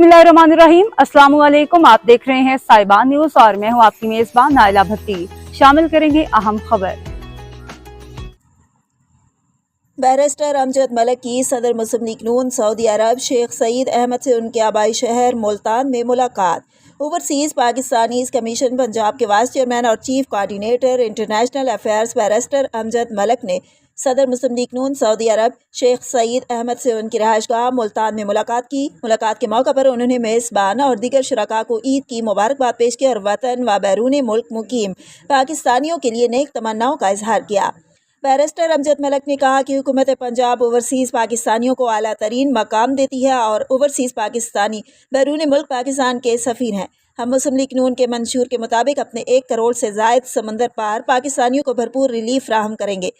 बिस्मिल्लाहिर्रहमानिर्रहीम। अस्सलाम वालेकुम। आप देख रहे हैं साहिबान न्यूज और मैं हूं आपकी मेजबान नाइला भट्टी। शामिल करेंगे अहम खबर। बैरिस्टर अमजद मलिक की सदर मुस्लिम लीग नून सऊदी अरब शेख सईद अहमद से उनके आबाई शहर मुल्तान में मुलाकात। ओवरसीज़ पाकिस्तानी कमीशन पंजाब के वाइस चेयरमैन और chief coordinator international affairs barrister Amjad Malik ने सदर मुस्लिम लीग नून सऊदी अरब शेख सईद अहमद से उनकी रहायशगाह मुल्तान में मुलाकात की। मुलाकात के मौके पर उन्होंने मेज़बान और दीगर शुरका को ईद की मुबारकबाद पेश की और वतन व बैरून मुल्क मुकीम पाकिस्तानियों के लिए नेक तमन्नाओं का इजहार किया। बैरिस्टर अमजद मलिक ने कहा कि हुकूमत पंजाब ओवरसीज़ पाकिस्तानियों को आला तरीन मकाम देती है और ओवरसीज़ पाकिस्तानी बैरून मुल्क पाकिस्तान के सफ़ीर हैं। हम मुस्लिम लीग नून के मंशूर के मुताबिक अपने 1 करोड़ से ज़ायद समंदर पार पाकिस्तानियों को भरपूर रिलीफ फ्राहम करेंगे।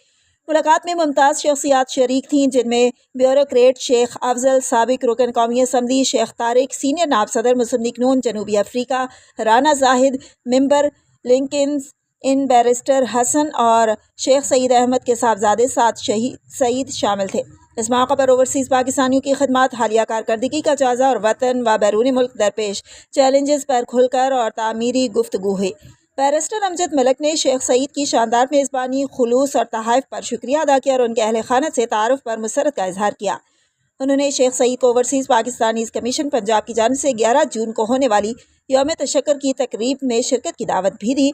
मुलाकात में मुमताज़ शख्सियात शरीक थीं, जिनमें ब्यूरोक्रेट शेख अफजल, साबिक रुकन कौमी असम्बली शेख तारिक, सीनियर नायब सदर मुस्लिम लीग नून जनूबी Africa Rana Zahid, member Lincoln's Inn barrister Hassan और शेख सईद अहमद के साहबजादे साथ शहीद सईद शामिल थे। इस मौके पर ओवरसीज़ पाकिस्तानियों की खिदमत, हालिया कारकर्दगी का जायज़ा और वतन व बैरून मुल्क दरपेश चैलेंजेस पर खुलकर और तामीरी गुफ्तगू हुई। बैरिस्टर अमजद मलिक ने शेख सईद की शानदार मेज़बानी, खुलूस और तहाइफ पर शुक्रिया अदा किया और उनके अहल खाना से तारुफ पर मुसरत का इजहार किया। उन्होंने शेख सईद को ओवरसीज़ पाकिस्तानी कमीशन पंजाब की जानिब से 11 जून को होने वाली यौम तशक्कुर की तकरीब में शिरकत की दावत भी दी।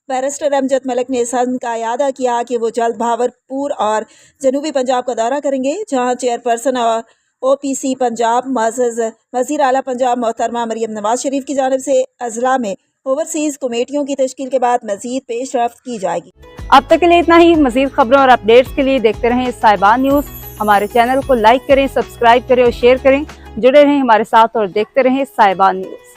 बैरिस्टर अमजद मलिक ने इस हज़्म का यादा किया कि वो जल्द भावलपुर और जनूबी पंजाब का दौरा करेंगे, जहाँ चेयरपर्सन और OPC पंजाब मुअज़्ज़ज़ वज़ीर आला पंजाब मोहतरमा मरियम नवाज शरीफ की जानिब से अज़ला में ओवरसीज़ कमेटियों की तश्कील के बाद मज़ीद पेशरफ्त की जाएगी। अब तक के लिए इतना ही। मज़ीद खबरों और अपडेट्स के लिए देखते रहें साहिबान न्यूज। हमारे चैनल को लाइक करें, सब्सक्राइब करें और शेयर करें। जुड़े रहें हमारे साथ और देखते रहें साहिबान न्यूज।